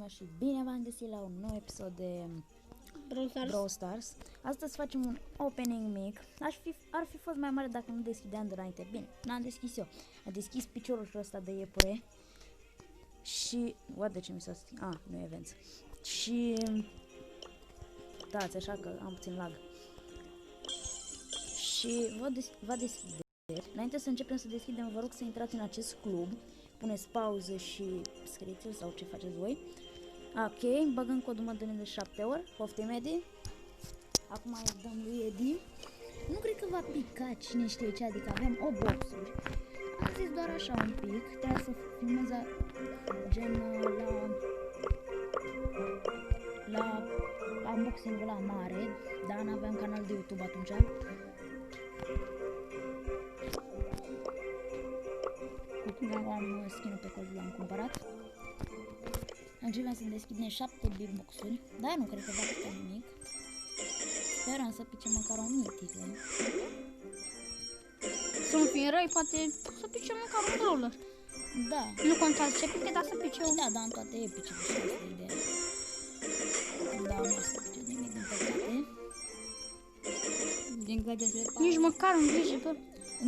Și bine v-am găsit la un nou episod de Brawl Stars. Astăzi facem un opening mic. Ar fi fost mai mare dacă nu deschideam de înainte. Bine, n-am deschis eu. Am deschis piciorul ăsta de iepure. Și... de ce mi s-a stinat? Nu e event. Și... dați așa că am puțin lag. Și vă deschide. Înainte să începem să deschidem, vă rog să intrați în acest club. Puneți pauză și scrieți-l sau ce faceți voi. Ok, băgăm codul mădălin de 7 ori. Poftim, Edi. Acum îi dăm lui Edi. Nu cred că va pica, cine știe ce, adică avem 8 boxuri. Am zis doar așa un pic. Trebuie să filmez gen la unboxing-ul la mare. Dar n-aveam canal de YouTube atunci. Am skin-ul pe care l-am cumpărat. Începem să deschidem 7 big box-uri. Dar nu cred că va pica nimic. Sperăm să pice măcar o mitică. Să-mi fie răi, poate să pice măcar un brawler. Da. Nu contează ce pice, dar să pice un... Da, în toate epice, și asta e ideea. Da, nu o să pice nimic, din păcate. Din gadget. Nici măcar un gadget.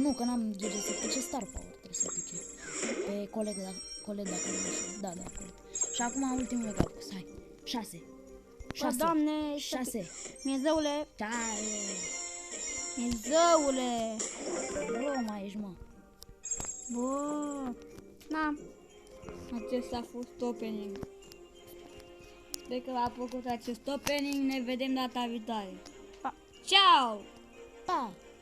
Nu, că n-am gadget să pice Star Power, trebuie să pice. Pe coleg dacă nu știu. Da, coleg. Și acum ultimul megapix, hai. 6. Doamne, 6. Miezeule. Tare. Miezeule. Bă, mai ești, mă. Bă. Na. Acesta a fost opening. Sper că v-a plăcut acest opening. Ne vedem data viitoare. Pa. Ciao. Pa.